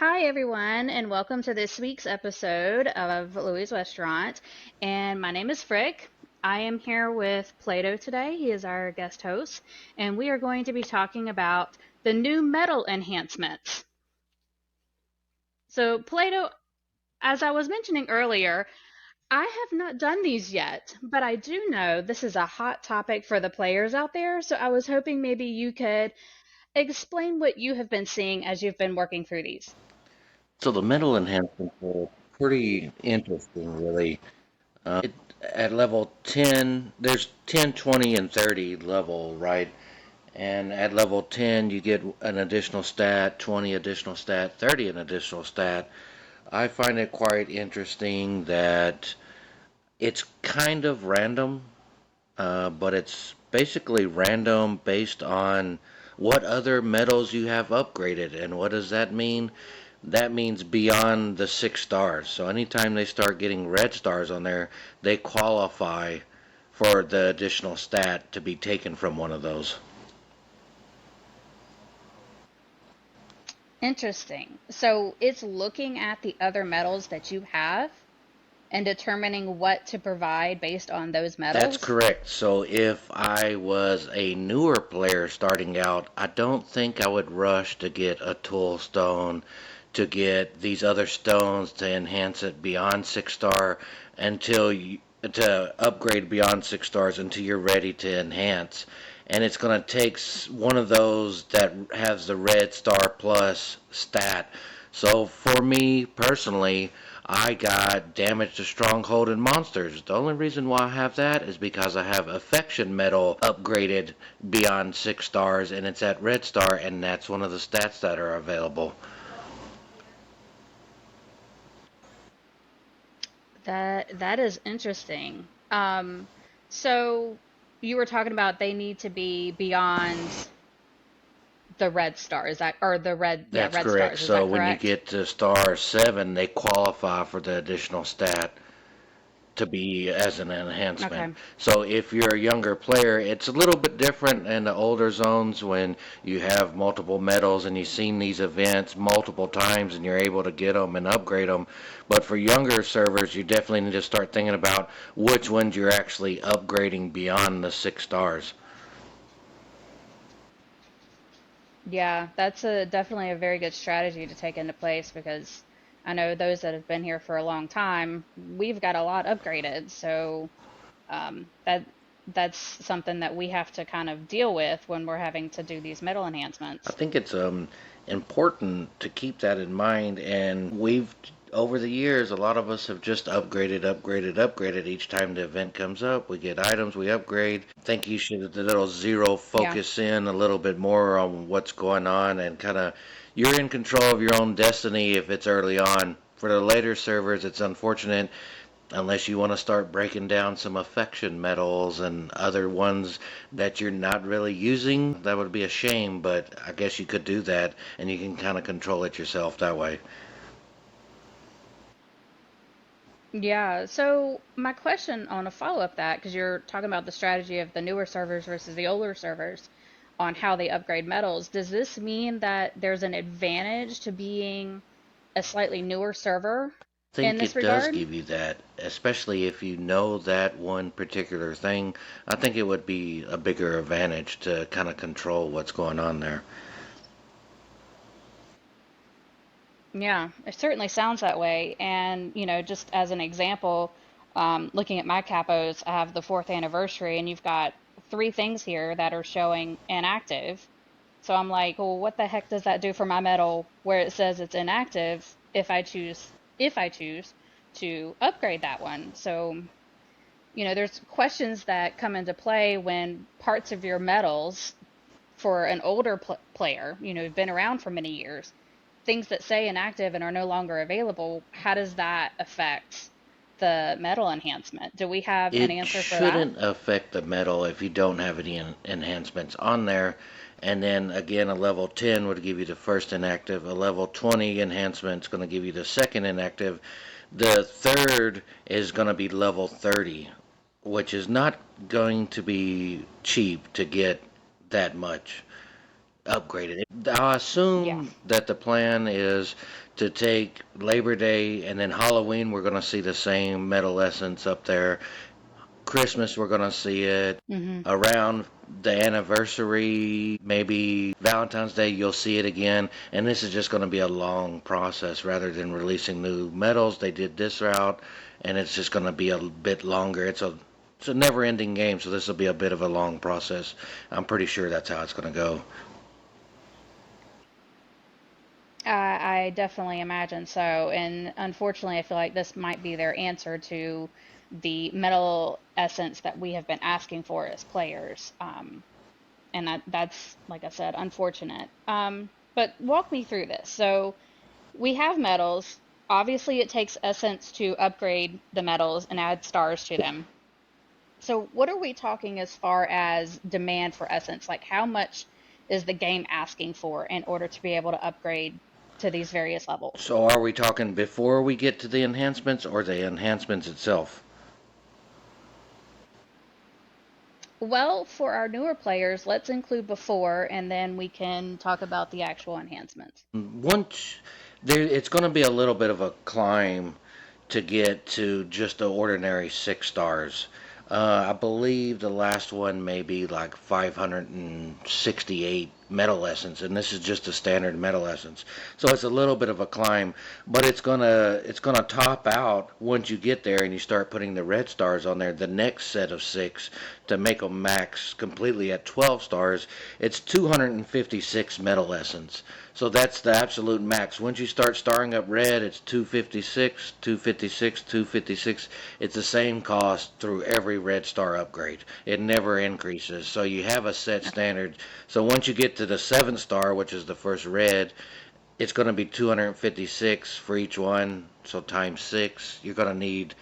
Hi, everyone, and welcome to this week's episode of Louis' Restaurant. And my name is Frigg. I am here with Plato today. He is our guest host, and we are going to be talking about the new metal enhancements. So, Plato, as I was mentioning earlier, I have not done these yet, but I do know this is a hot topic for the players out there. So, I was hoping maybe you could explain what you have been seeing as you've been working through these. So the mental enhancements are pretty interesting, really. At level 10, there's 10, 20, and 30 level, right? And at level 10, you get an additional stat, 20 additional stat, 30 an additional stat. I find it quite interesting that it's kind of random, but it's basically random based on what other metals you have upgraded. And what does that mean? That means beyond the 6 stars. So anytime they start getting red stars on there, they qualify for the additional stat to be taken from one of those. Interesting. So it's looking at the other metals that you have and determining what to provide based on those That's metals. correct. So if I was a newer player starting out, I don't think I would rush to get a tool stone, to get these other stones to enhance it beyond 6 star until you to upgrade beyond 6 stars until you're ready to enhance. And it's going to take one of those that has the red star plus stat. So for me personally, I got damage to stronghold and monsters. The only reason why I have that is because I have affection metal upgraded beyond 6 stars and it's at red star and that's one of the stats that are available. That is interesting. So you were talking about they need to be beyond the red star. Is that or the red, yeah, That's red correct. stars, is So that when you correct? get to star 7, they qualify for the additional stat to be as an enhancement. Okay. So if you're a younger player, it's a little bit different in the older zones when you have multiple medals and you've seen these events multiple times and you're able to get them and upgrade them. But for younger servers, you definitely need to start thinking about which ones you're actually upgrading beyond the 6 stars. Yeah, that's a definitely a very good strategy to take into place because I know those that have been here for a long time, we've got a lot upgraded. So that's something that we have to kind of deal with when we're having to do these metal I enhancements. think it's important to keep that in mind. And we've over the years, a lot of us have just upgraded each time the event comes up. We get items, we upgrade. I think you should a little zero Yeah. focus in a little bit more on what's going on and kind of you're in control of your own destiny if it's early on. For the later servers, it's unfortunate unless you want to start breaking down some affection metals and other ones that you're not really using. That would be a shame, but I guess you could do that and you can kind of control it yourself that way. Yeah. So my question on a follow-up that, because you're talking about the strategy of the newer servers versus the older servers on how they upgrade metals, does this mean that there's an advantage to being a slightly newer server I in think this it does regard? give you that, especially if you know that one particular thing. I think it would be a bigger advantage to kind of control what's going on there. Yeah, it certainly sounds that way. And, just as an example, looking at my capos, I have the fourth anniversary, and you've got three things here that are showing inactive. So I'm like, well, what the heck does that do for my medal where it says it's inactive if I choose to upgrade that one? So, there's questions that come into play when parts of your medals for an older player, who've been around for many years, things that say inactive and are no longer available, how does that affect the medal enhancement? Do we have an It answer for that? shouldn't affect the metal if you don't have any enhancements on there. And then again, a level 10 would give you the first inactive. A level 20 enhancement is going to give you the second inactive. The third is going to be level 30, which is not going to be cheap to get that much. upgraded. I Yeah. assume that the plan is to take Labor Day and then Halloween, we're going to see the same metal essence up there. Christmas, we're going to see it. Hmm. Around the anniversary, maybe Valentine's Day, you'll see it again. And this is just going to be a long process rather than releasing new metals. They did this route, and it's just going to be a bit longer. It's a never-ending game, so this will be a bit of a long process. I'm pretty sure that's how it's going to go. I definitely imagine so. And unfortunately, I feel like this might be their answer to the metal essence that we have been asking for as players. And that's, like I said, unfortunate. But walk me through this. So we have metals. Obviously, it takes essence to upgrade the metals and add stars to them. So, what are we talking as far as demand for essence? Like, how much is the game asking for in order to be able to upgrade to these various levels? So are we talking before we get to the enhancements or the enhancements itself? Well, for our newer players, let's include before and then we can talk about the actual enhancements. Once there, it's going to be a little bit of a climb to get to just the ordinary 6 stars. I believe the last one may be like 568 metal essence, and this is just a standard metal essence. So it's a little bit of a climb, but it's gonna top out once you get there and you start putting the red stars on there. The next set of 6 to make them max completely at 12 stars, it's 256 metal essence. So that's the absolute max. Once you start starring up red, it's 256, 256, 256. It's the same cost through every red star upgrade. It never increases. So you have a set Okay. standard. So once you get to the 7 star, which is the first red, it's going to be 256 for each one. So times 6, you're going to need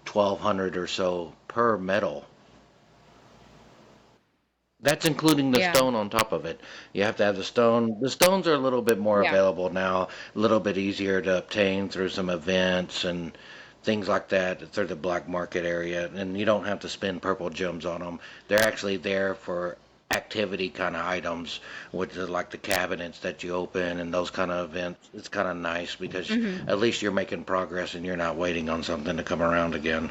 1200 or so per metal. That's including the Yeah. stone on top of it. You have to have the stone. The stones are a little bit more Yeah. available now, a little bit easier to obtain through some events and things like that through the black market area. And you don't have to spend purple gems on them. They're actually there for activity kind of items, which is like the cabinets that you open and those kind of events. It's kind of nice because Hmm. at least you're making progress and you're not waiting on something to come around again.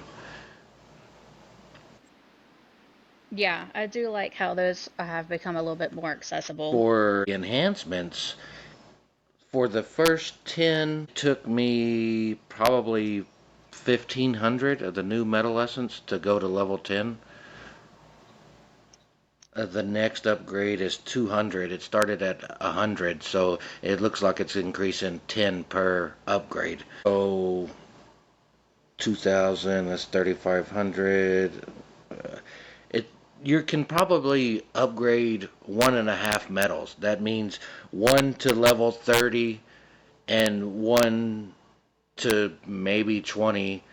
Yeah, I do like how those have become a little bit more accessible. For enhancements, for the first 10, took me probably 1500 of the new metal essence to go to level 10. The next upgrade is 200. It started at 100, so it looks like it's increasing 10 per upgrade. So 2000, that's 3500. It You can probably upgrade 1.5 metals. That means one to level 30 and one to maybe 20,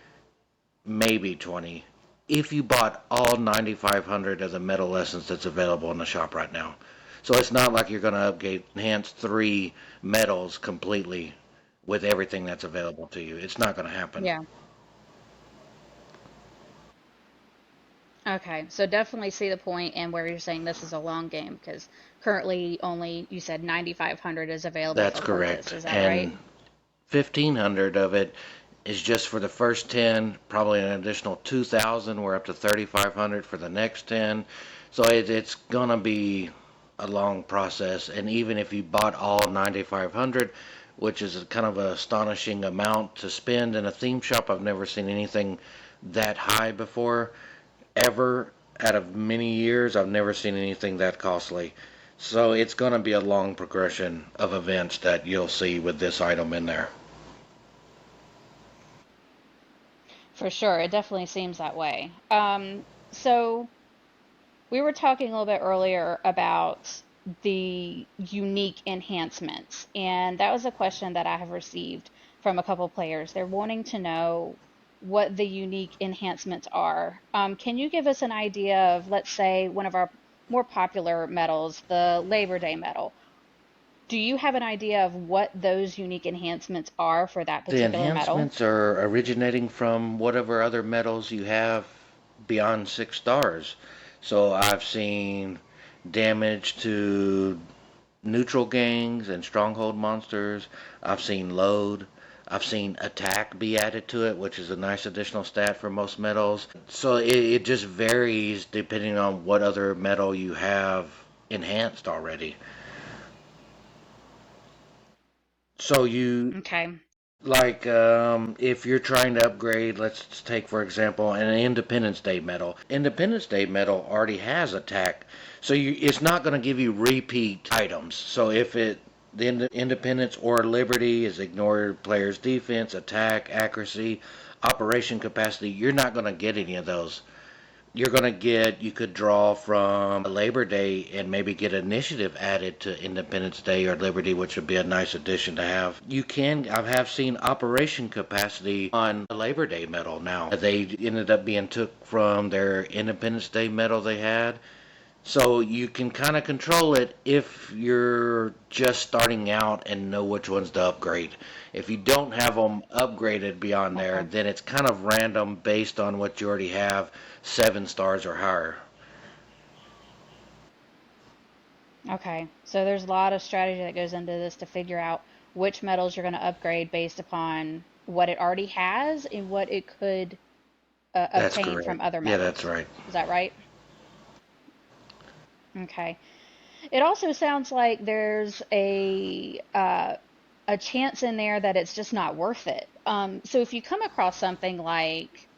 if you bought all 9,500 of the metal essence that's available in the shop right now. So it's not like you're going to upgrade enhance 3 metals completely with everything that's available to you. It's not going to happen. Yeah. Okay. So definitely see the point and where you're saying this is a long game because currently only you said 9,500 is available That's for purchase. correct. Is that right? And 1,500 of it is just for the first 10, probably an additional 2,000. We're up to 3,500 for the next 10. So it's going to be a long process. And even if you bought all 9,500, which is a kind of an astonishing amount to spend in a theme shop, I've never seen anything that high before, ever. Out of many years, I've never seen anything that costly. So it's going to be a long progression of events that you'll see with this item in there. For sure. It definitely seems that way. So we were talking a little bit earlier about the unique enhancements, and that was a question that I have received from a couple players. They're wanting to know what the unique enhancements are. Can you give us an idea of, let's say, one of our more popular medals, the Labor Day medal? Do you have an idea of what those unique enhancements are for that The particular medal? enhancements are originating from whatever other medals you have beyond 6 stars. So I've seen damage to neutral gangs and stronghold monsters. I've seen load. I've seen attack be added to it, which is a nice additional stat for most metals. So it just varies depending on what other metal you have enhanced already. So you Okay. like if you're trying to upgrade, let's take for example an Independence Day medal. Independence Day medal already has attack, so it's not going to give you repeat items. So if it the Independence or Liberty is ignore player's defense, attack, accuracy, operation capacity, you're not going to get any of those. You're going to get, you could draw from Labor Day and maybe get initiative added to Independence Day or Liberty, which would be a nice addition to have. I have seen operation capacity on Labor Day medal now. They ended up being took from their Independence Day medal they had. So you can kind of control it if you're just starting out and know which ones to upgrade. If you don't have them upgraded beyond there, Okay. then it's kind of random based on what you already have, 7 stars or higher. Okay. So there's a lot of strategy that goes into this to figure out which metals you're going to upgrade based upon what it already has and what it could That's obtain correct. from other Yeah, that's metals. right. Is that right? Okay. It also sounds like there's a chance in there that it's just not worth it. So if you come across something like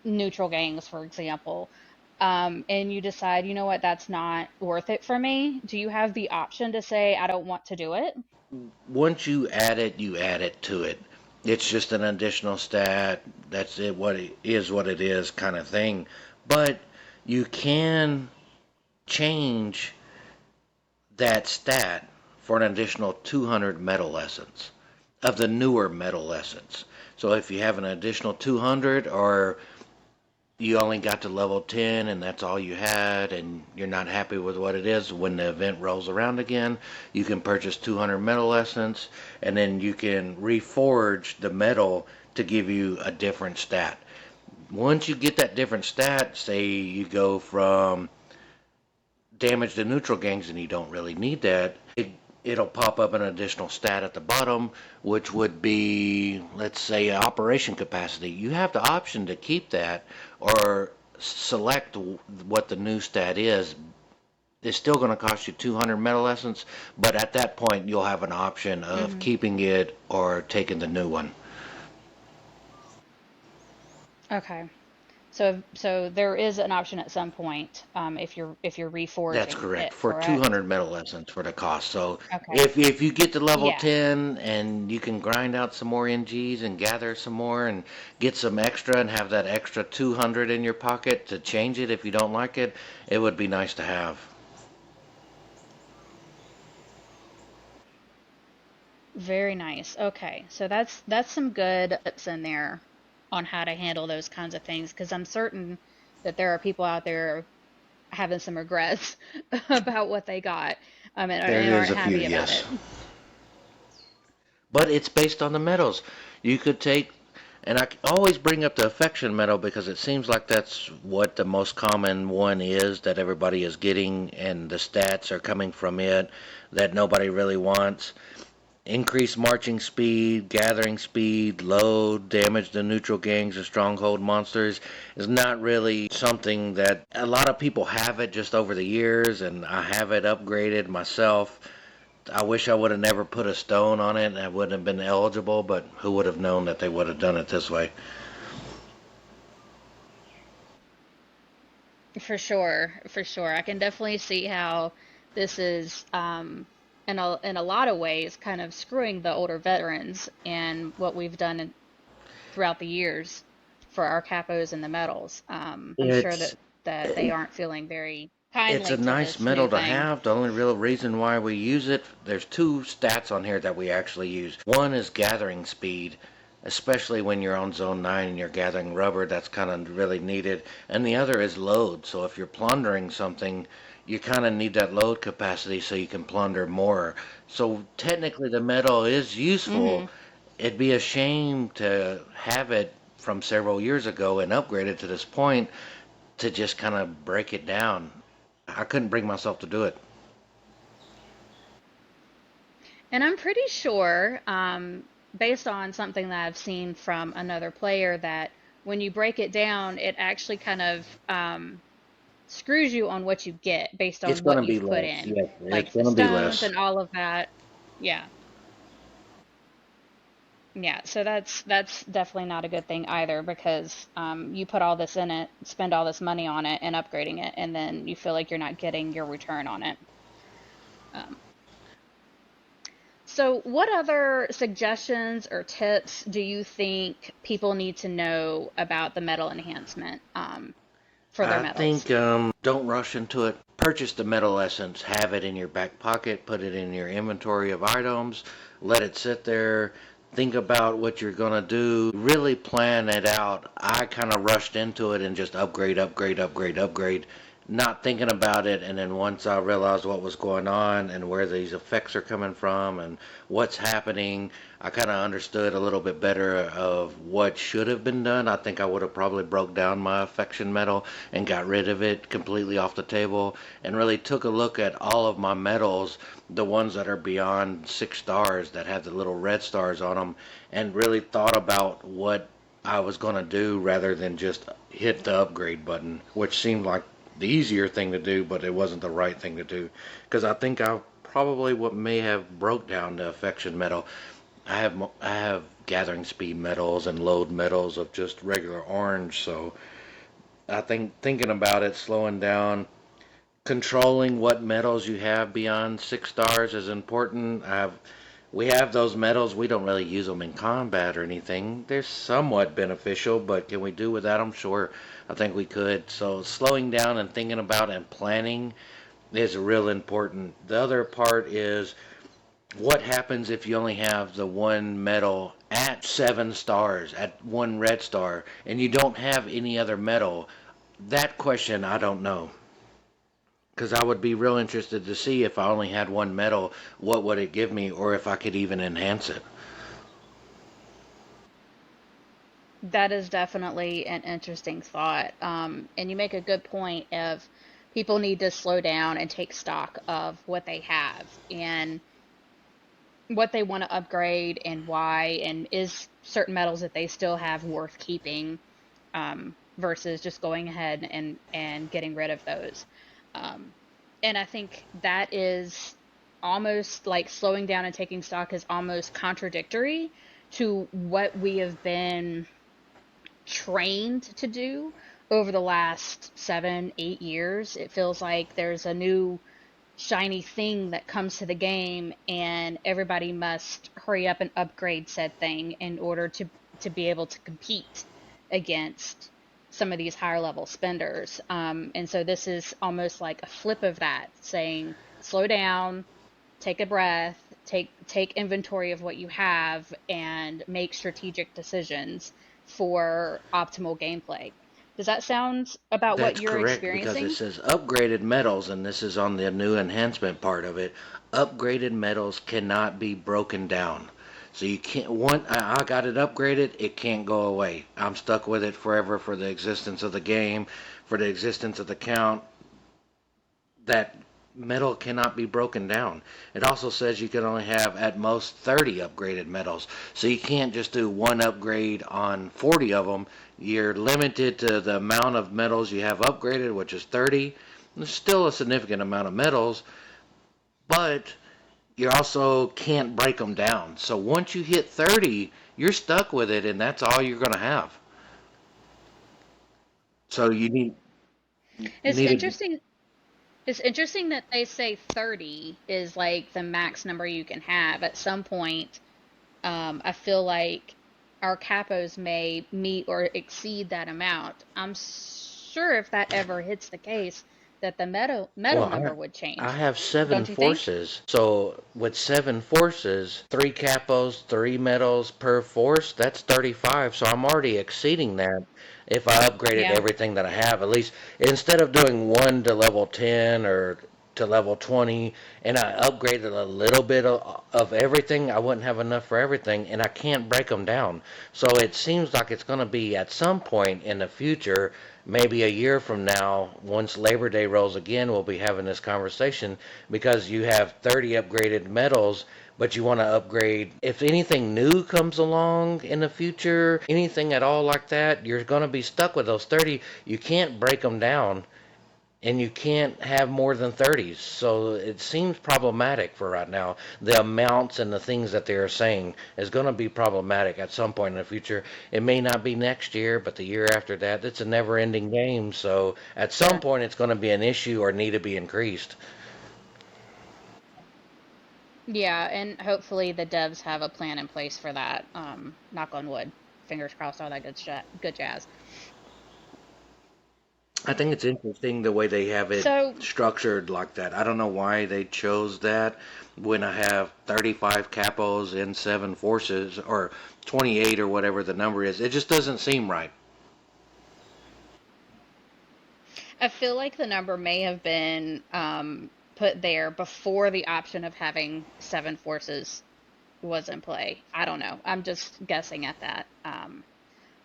neutral gangs, for example, and you decide, you know what, that's not worth it for me, do you have the option to say, I don't want to do it? Once you add it to it. It's just an additional stat. That's it. What it is, kind of thing. But you can change that stat for an additional 200 metal lessons of the newer metal lessons. So if you have an additional 200 or you only got to level 10 and that's all you had and you're not happy with what it is, when the event rolls around again, you can purchase 200 metal lessons and then you can reforge the metal to give you a different stat. Once you get that different stat, say you go from damage to neutral gangs and you don't really need that, it'll pop up an additional stat at the bottom, which would be, let's say, operation capacity. You have the option to keep that or select what the new stat is. It's still going to cost you 200 metal essence, but at that point you'll have an option of Hmm. keeping it or taking the new one. Okay. So there is an option at some point, if you're That's reforging correct. it, For correct? 200 metal essence for the cost. So Okay. if you get to level Yeah. 10 and you can grind out some more NGs and gather some more and get some extra and have that extra 200 in your pocket to change it if you don't like it, it would be nice to have. Very nice. Okay. So that's some good tips in there on how to handle those kinds of things because I'm certain that there are people out there having some regrets about what they got, There and is aren't a few, happy about yes. it. But it's based on the metals. You could take, and I always bring up the affection metal because it seems like that's what the most common one is that everybody is getting, and the stats are coming from it that nobody really wants. Increased marching speed, gathering speed, load, damage to neutral gangs or stronghold monsters is not really something that a lot of people have it just over the years, and I have it upgraded myself. I wish I would have never put a stone on it and I wouldn't have been eligible, but who would have known that they would have done it this way? For sure, for sure. I can definitely see how this is, in a lot of ways, kind of screwing the older veterans and what we've done throughout the years for our capos and the medals. I'm sure It's that they aren't feeling very It's a kindly to nice this new metal to thing. have. The only real reason why we use it, there's two stats on here that we actually use. One is gathering speed, especially when you're on zone 9 and you're gathering rubber, that's kind of really needed. And the other is load. So if you're plundering something, you kind of need that load capacity so you can plunder more. So technically the metal is useful. Hmm. It'd be a shame to have it from several years ago and upgrade it to this point to just kind of break it down. I couldn't bring myself to do it. And I'm pretty sure, based on something that I've seen from another player, that when you break it down, it actually kind of screws you on what you get based It's on going what to be you've put less. in, Yes, it's like the going to be stones less. and all of that. Yeah. Yeah, so that's definitely not a good thing either because you put all this in it, spend all this money on it and upgrading it, and then you feel like you're not getting your return on it. Um, so, what other suggestions or tips do you think people need to know about the metal enhancement for their I metals? think don't rush into it. Purchase the metal essence. Have it in your back pocket. Put it in your inventory of items. Let it sit there. Think about what you're gonna do. Really plan it out. I kind of rushed into it and just upgrade, upgrade, upgrade, upgrade, not thinking about it. And then once I realized what was going on and where these effects are coming from and what's happening, I kind of understood a little bit better of what should have been done. I think I would have probably broke down my affection metal and got rid of it completely off the table and really took a look at all of my medals, the ones that are beyond 6 stars that have the little red stars on them, and really thought about what I was going to do rather than just hit the upgrade button, which seemed like the easier thing to do, but it wasn't the right thing to do because I think I probably what may have broke down the affection metal. I have gathering speed medals and load medals of just regular orange, so I think thinking about it, slowing down, controlling what medals you have beyond 6 stars is important. We have those medals. We don't really use them in combat or anything. They're somewhat beneficial, but can we do without them? Sure, I think we could. So slowing down and thinking about and planning is real important. The other part is what happens if you only have the one medal at 7 stars, at one red star, and you don't have any other medal? That question I don't know. Because I would be real interested to see if I only had one medal, what would it give me, or if I could even enhance it. That is definitely an interesting thought. And you make a good point of people need to slow down and take stock of what they have and what they want to upgrade and why, and is certain metals that they still have worth keeping versus just going ahead and getting rid of those. Um, and I think that is almost like slowing down and taking stock is almost contradictory to what we have been trained to do over the last 7, 8 years. It feels like there's a new shiny thing that comes to the game and everybody must hurry up and upgrade said thing in order to be able to compete against some of these higher level spenders. And so this is almost like a flip of that, saying slow down, take a breath, take inventory of what you have and make strategic decisions for optimal gameplay. Does that sound about what That's you're correct because it experiencing? says upgraded metals, and this is on the new enhancement part of it. Upgraded metals cannot be broken down. So you can't, I got it upgraded, it can't go away. I'm stuck with it forever for the existence of the game, for the existence of the count. That metal cannot be broken down. It also says you can only have at most 30 upgraded metals. So you can't just do one upgrade on 40 of them. You're limited to the amount of metals you have upgraded, which is 30. There's still a significant amount of metals, but you also can't break them down. So once you hit 30, you're stuck with it, and that's all you're going to have. So you It's need interesting. It's interesting that they say 30 is like the max number you can have. At some point, I feel like our capos may meet or exceed that amount. I'm sure if that ever hits the case, that the metal Well, number would I change. have seven Don't you think? forces. So with 7 forces, 3 capos, 3 medals per force, that's 35. So I'm already exceeding that if I upgraded Yeah. everything that I have. At least instead of doing one to level 10 or to level 20 and I upgraded a little bit of everything, I wouldn't have enough for everything and I can't break them down. So it seems like it's going to be at some point in the future, maybe a year from now, once Labor Day rolls again, we'll be having this conversation because you have 30 upgraded medals, but you want to upgrade. If anything new comes along in the future, anything at all like that, you're going to be stuck with those 30. You can't break them down and you can't have more than 30s. So it seems problematic for right now. The amounts and the things that they're saying is going to be problematic at some point in the future. It may not be next year, but the year after that. It's a never ending game. So at some Sure. point, it's going to be an issue or need to be increased. Yeah, and hopefully the devs have a plan in place for that. Knock on wood. Fingers crossed, all that good jazz. I think it's interesting the way they have it So, structured like that. I don't know why they chose that when I have 35 capos in 7 forces or 28 or whatever the number is. It just doesn't seem right. I feel like the number may have been put there before the option of having seven forces was in play. I don't know. I'm just guessing at that.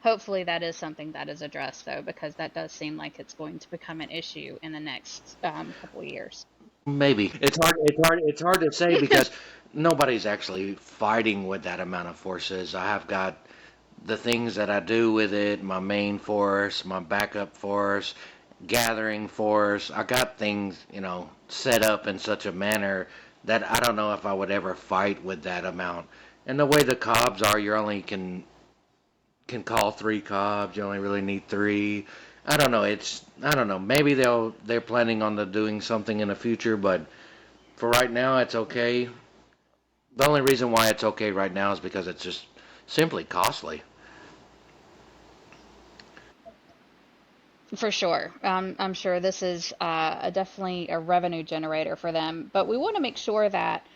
Hopefully, that is something that is addressed, though, because that does seem like it's going to become an issue in the next couple years. Maybe it's hard to say because nobody's actually fighting with that amount of forces. I have got the things that I do with it, my main force, my backup force, gathering force. I got things, set up in such a manner that I don't know if I would ever fight with that amount. And the way the cobs are, you only can call 3 cobs. You only really need 3. I don't know. Maybe they're planning on doing something in the future, but for right now, it's okay. The only reason why it's okay right now is because it's just simply costly. For sure. I'm sure this is definitely a revenue generator for them, but we want to make sure that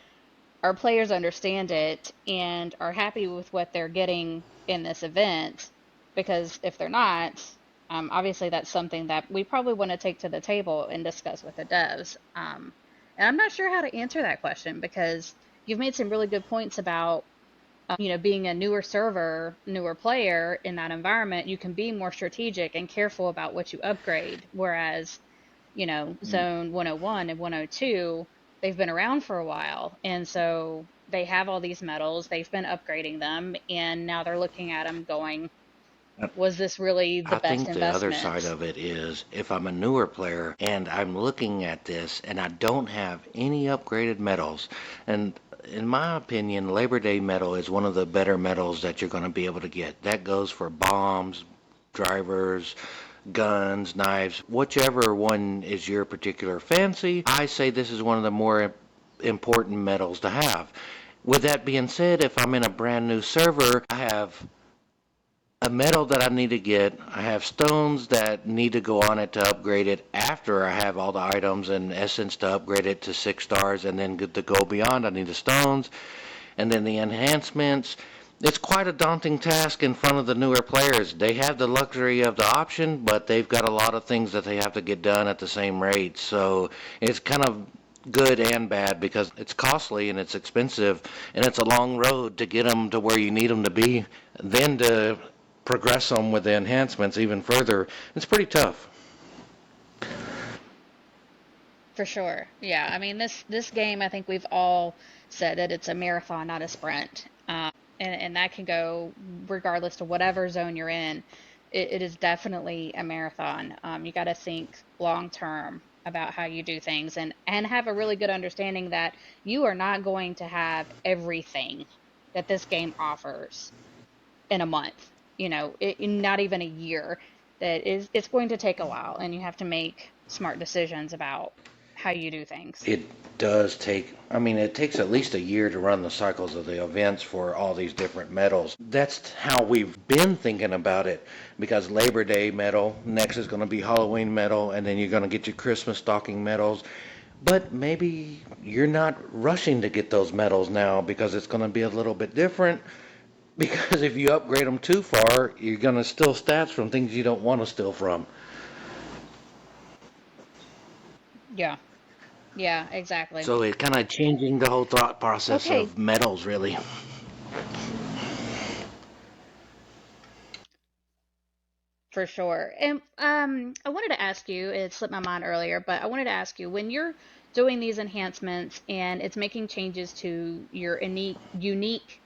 our players understand it and are happy with what they're getting in this event. Because if they're not, obviously that's something that we probably want to take to the table and discuss with the devs. And I'm not sure how to answer that question because you've made some really good points about being a newer server, newer player in that environment, you can be more strategic and careful about what you upgrade. Whereas, Zone 101 and 102, they've been around for a while. And so they have all these medals, they've been upgrading them, and now they're looking at them going, was this really the I best think the other side investment? of it is if I'm a newer player and I'm looking at this and I don't have any upgraded medals, and in my opinion, Labor Day medal is one of the better medals that you're going to be able to get. That goes for bombs, drivers, guns, knives, whichever one is your particular fancy. I say this is one of the more important medals to have. With that being said, if I'm in a brand new server, I have a medal that I need to get. I have stones that need to go on it to upgrade it after I have all the items and essence to upgrade it to 6 stars, and then to go beyond, I need the stones and then the enhancements. It's quite a daunting task in front of the newer players. They have the luxury of the option, but they've got a lot of things that they have to get done at the same rate. So it's kind of good and bad because it's costly and it's expensive and it's a long road to get them to where you need them to be, then to progress them with the enhancements even further. It's pretty tough. For sure. Yeah. I mean, this game, I think we've all said that it's a marathon, not a sprint. And that can go regardless to whatever zone you're in. It is definitely a marathon. You got to think long term about how you do things and have a really good understanding that you are not going to have everything that this game offers in a month. Not even a year. That is, it's going to take a while, and you have to make smart decisions about how you do things. It does take, I mean, it takes at least a year to run the cycles of the events for all these different medals. That's how we've been thinking about it because Labor Day medal, next is going to be Halloween medal, and then you're going to get your Christmas stocking medals. But maybe you're not rushing to get those medals now because it's going to be a little bit different. Because if you upgrade them too far, you're going to steal stats from things you don't want to steal from. Yeah, yeah, exactly. So it's kind of changing the whole thought process Okay, of medals, really. for sure. And I wanted to ask you, it slipped my mind earlier, but I wanted to ask you when you're doing these enhancements and it's making changes to your unique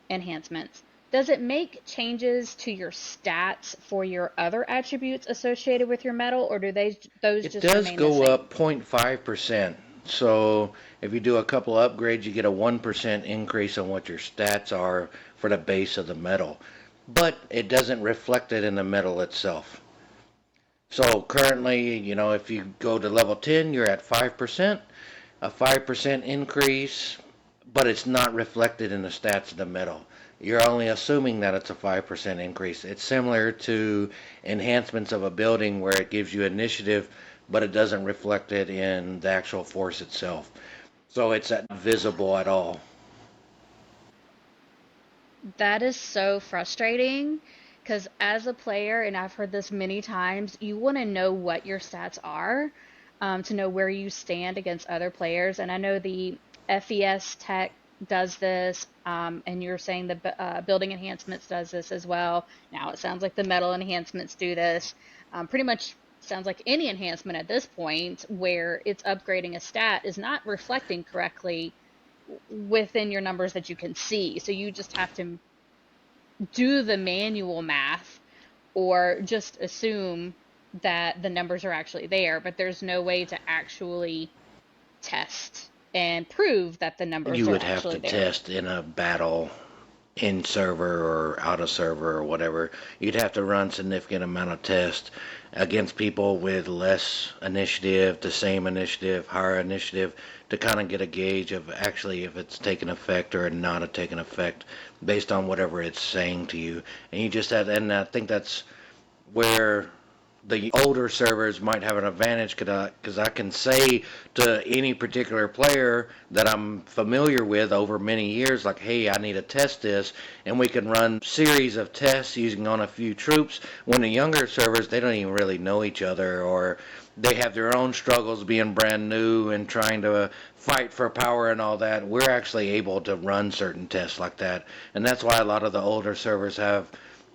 enhancements, does it make changes to your stats for your other attributes associated with your metal, or do those It just does remain the go same? up 0.5%. So if you do a couple upgrades, you get a 1% increase on what your stats are for the base of the metal. But it doesn't reflect it in the metal itself. So currently, if you go to level 10, you're at 5%, a 5% increase, but it's not reflected in the stats of the metal. You're only assuming that it's a 5% increase. It's similar to enhancements of a building where it gives you initiative, but it doesn't reflect it in the actual force itself. So it's not visible at all. That is so frustrating because as a player, and I've heard this many times, you want to know what your stats are, to know where you stand against other players. And I know the FES tech does this, and you're saying the building enhancements does this as well. Now it sounds like the metal enhancements do this. Pretty much sounds like any enhancement at this point where it's upgrading a stat is not reflecting correctly within your numbers that you can see. So you just have to do the manual math or just assume that the numbers are actually there, but there's no way to actually test and prove that the numbers You are would have to actually there. test in a battle in server or out of server or whatever. You'd have to run significant amount of tests against people with less initiative, the same initiative, higher initiative, to kind of get a gauge of actually if it's taken effect or not taken effect based on whatever it's saying to you. And you just have, and I think that's where the older servers might have an advantage because I can say to any particular player that I'm familiar with over many years, like, hey, I need to test this, and we can run series of tests using on a few troops. When the younger servers, they don't even really know each other, or they have their own struggles being brand new and trying to fight for power and all that. We're actually able to run certain tests like that, and that's why a lot of the older servers have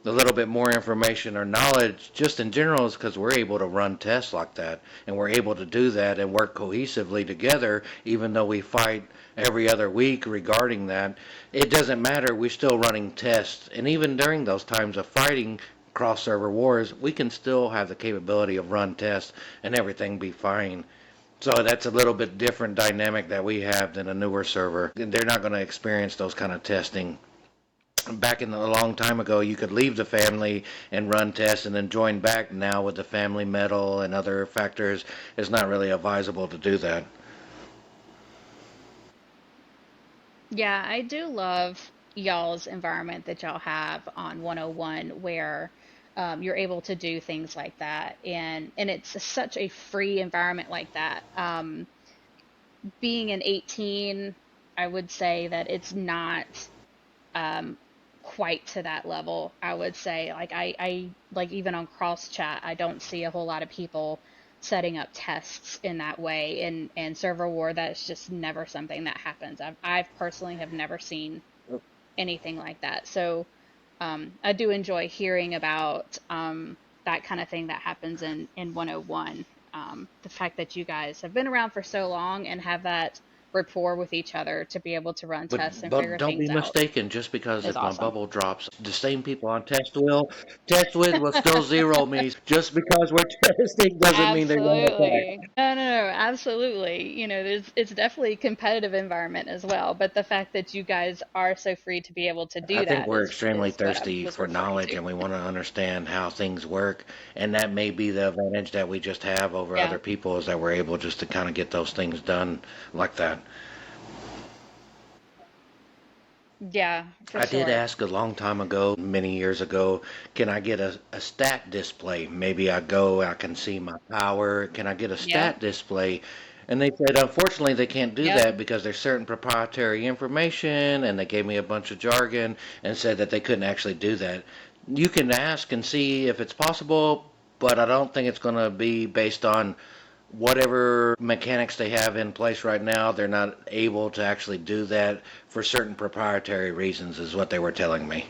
a little bit more information or knowledge just in general is because we're able to run tests like that and we're able to do that and work cohesively together even though we fight every other week regarding that. It doesn't matter, we're still running tests, and even during those times of fighting cross server wars we can still have the capability of run tests and everything be fine. So that's a little bit different dynamic that we have than a newer server. They're not going to experience those kind of testing. Back in a long time ago, you could leave the family and run tests and then join back. Now with the family medal and other factors, it's not really advisable to do that. Yeah, I do love y'all's environment that y'all have on 101 where you're able to do things like that, and it's such a free environment like that. Being an 18, I would say that it's not um, quite to that level. I would say, like I like even on cross chat, I don't see a whole lot of people setting up tests in that way. And server war, that's just never something that happens. I've personally have never seen anything like that. So I do enjoy hearing about that kind of thing that happens in 101. The fact that you guys have been around for so long and have that rapport with each other to be able to run tests and But figure don't be things out mistaken. Just because is if my awesome. bubble drops, the same people on test with will still zero me. Just because we're testing doesn't mean they're going to attack. Absolutely. No, no, no, absolutely. It's definitely a competitive environment as well, but the fact that you guys are so free to be able to I do think that we're is extremely what I thirsty was for referring knowledge to. and we want to understand how things work. And that may be the advantage that we just have over Yeah. other people is that we're able just to kind of get those things done like that. Yeah, for I did sure. ask a long time ago, many years ago, can I get a stat display? Maybe I can see my power. Can I get a Yep. stat display? And they said, unfortunately, they can't do Yep. that because there's certain proprietary information, and they gave me a bunch of jargon and said that they couldn't actually do that. You can ask and see if it's possible, but I don't think it's going to be based on whatever mechanics they have in place right now. They're not able to actually do that for certain proprietary reasons, is what they were telling me.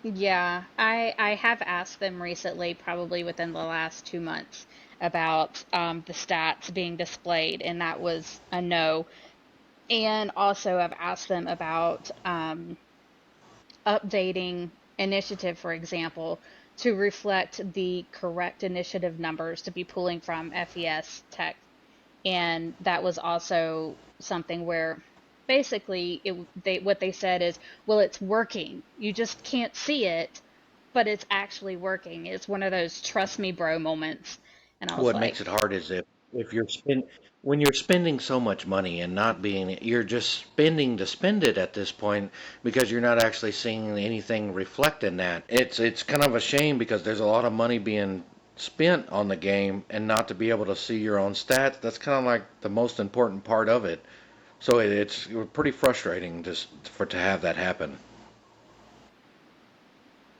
Yeah, I have asked them recently, probably within the last 2 months, about the stats being displayed, and that was a no. And also, I've asked them about updating initiative, for example, to reflect the correct initiative numbers to be pulling from FES tech. And that was also something where basically what they said is, well, it's working. You just can't see it, but it's actually working. It's one of those trust me, bro moments. And I was What like, makes it hard is if you're when you're spending so much money and not being, you're just spending to spend it at this point because you're not actually seeing anything reflect in that. It's kind of a shame because there's a lot of money being spent on the game and not to be able to see your own stats. That's kind of like the most important part of it. So it's pretty frustrating just for to have that happen.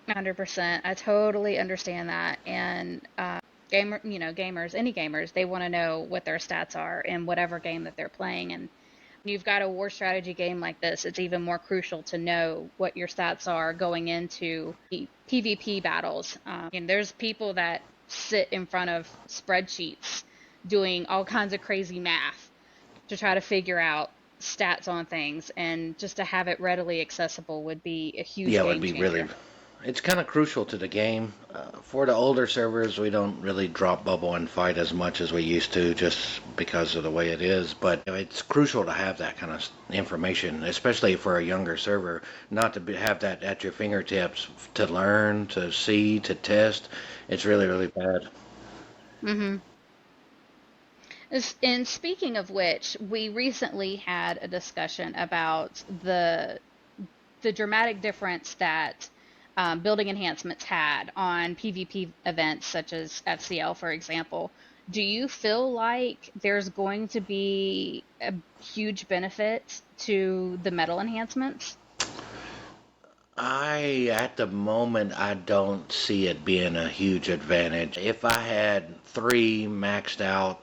100%. I totally understand that. And gamers, any gamers, they want to know what their stats are in whatever game that they're playing. And when you've got a war strategy game like this, it's even more crucial to know what your stats are going into the PvP battles. And there's people that sit in front of spreadsheets doing all kinds of crazy math to try to figure out stats on things, and just to have it readily accessible would be a huge Yeah, it would game be really. changer. It's kind of crucial to the game. For the older servers, we don't really drop bubble and fight as much as we used to just because of the way it is. But it's crucial to have that kind of information, especially for a younger server, not to have that at your fingertips to learn, to see, to test. It's really, really bad. Hmm. And speaking of which, we recently had a discussion about the dramatic difference that building enhancements had on PvP events such as FCL, for example. Do you feel like there's going to be a huge benefit to the metal enhancements? At the moment, I don't see it being a huge advantage. If I had three maxed out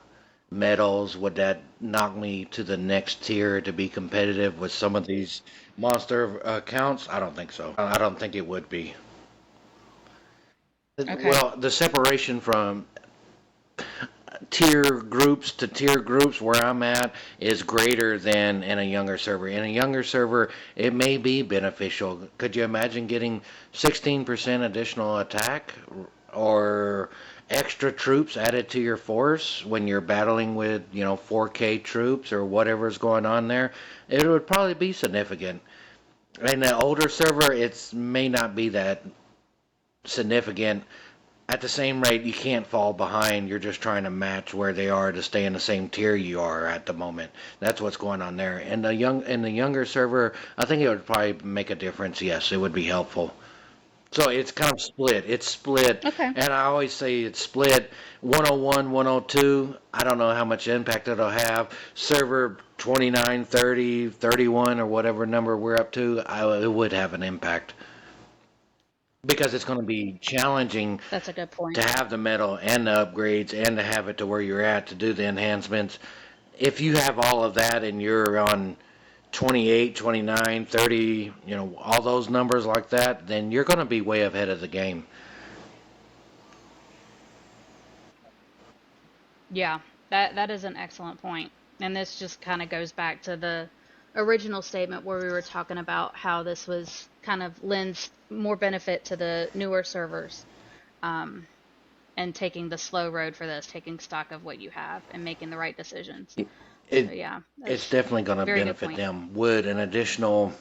medals, would that knock me to the next tier to be competitive with some of these monster accounts? I don't think so. I don't think it would be. Okay. Well, the separation from tier groups where I'm at is greater than in a younger server. In a younger server, it may be beneficial. Could you imagine getting 16% additional attack or extra troops added to your force when you're battling with, 4K troops or whatever's going on there? It would probably be significant. In the older server, it may not be that significant at the same rate, you can't fall behind. You're just trying to match where they are to stay in the same tier you are at the moment. That's what's going on there. And the younger server, I think it would probably make a difference. Yes, it would be helpful. So it's kind of split. It's split, Okay. and I always say it's split. 101, 102. I don't know how much impact it'll have. Server 29, 30, 31, or whatever number we're up to, it would have an impact because it's going to be challenging That's a good to point. have the metal and the upgrades and to have it to where you're at to do the enhancements. If you have all of that and you're on 28, 29, 30, all those numbers like that, then you're going to be way ahead of the game. Yeah, that is an excellent point. And this just kind of goes back to the original statement where we were talking about how this was kind of lends more benefit to the newer servers, um, and taking the slow road for this, taking stock of what you have and making the right decisions. So It yeah, it's that's definitely going to very good benefit point. them. Would an additional,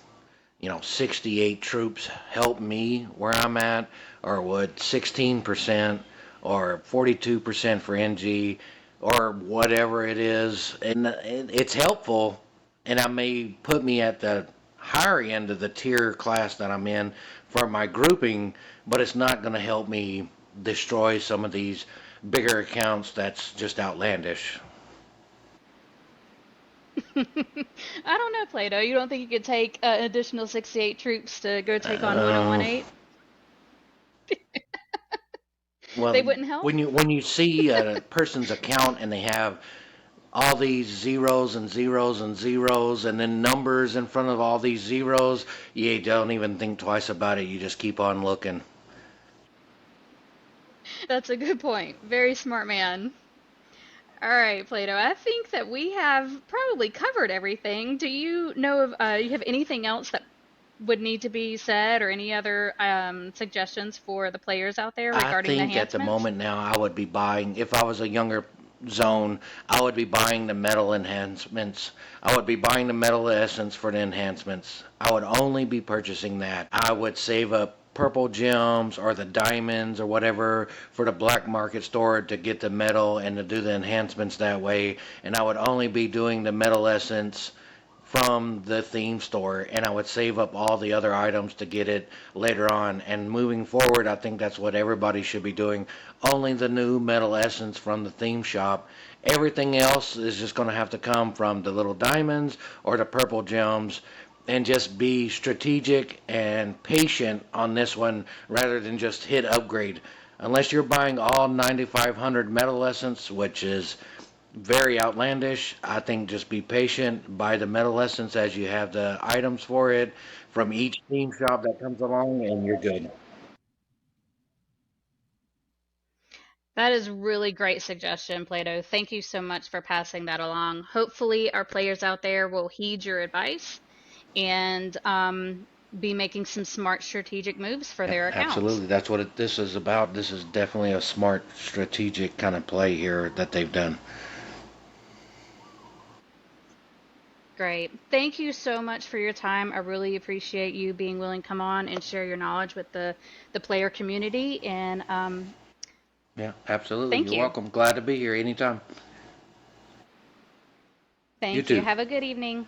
68 troops help me where I'm at, or would 16% or 42% for NG or whatever it is? And it's helpful, and I may put me at the higher end of the tier class that I'm in for my grouping, but it's not going to help me destroy some of these bigger accounts that's just outlandish. I don't know, Plato. You don't think you could take an additional 68 troops to go take on Uh, 1018? They well, wouldn't help? when you see a person's account and they have all these zeros and zeros and zeros and then numbers in front of all these zeros, you don't even think twice about it. You just keep on looking. That's a good point. Very smart man. All right, Plato. I think that we have probably covered everything. Do you know of you have anything else that would need to be said or any other suggestions for the players out there I regarding the think at the enhancements? moment now I would be buying, if I was a younger zone, I would be buying the metal enhancements. I would be buying the metal essence for the enhancements. I would only be purchasing that. I would save up purple gems or the diamonds or whatever for the black market store to get the metal and to do the enhancements that way. And I would only be doing the metal essence from the theme store, and I would save up all the other items to get it later on. And moving forward, I think that's what everybody should be doing. Only the new metal essence from the theme shop. Everything else is just going to have to come from the little diamonds or the purple gems, and just be strategic and patient on this one rather than just hit upgrade. Unless you're buying all 9,500 metal essence, which is very outlandish. I think just be patient, buy the metal essence as you have the items for it from each theme shop that comes along, and you're good. That is really great suggestion, Plato. Thank you so much for passing that along. Hopefully, our players out there will heed your advice and be making some smart strategic moves for Yeah, their accounts. absolutely. That's what this is about. This is definitely a smart, strategic kind of play here that they've done. Great. Thank you so much for your time. I really appreciate you being willing to come on and share your knowledge with the player community. And Yeah, absolutely. thank You're you. welcome. Glad to be here anytime. You Thank you. too. Have a good evening.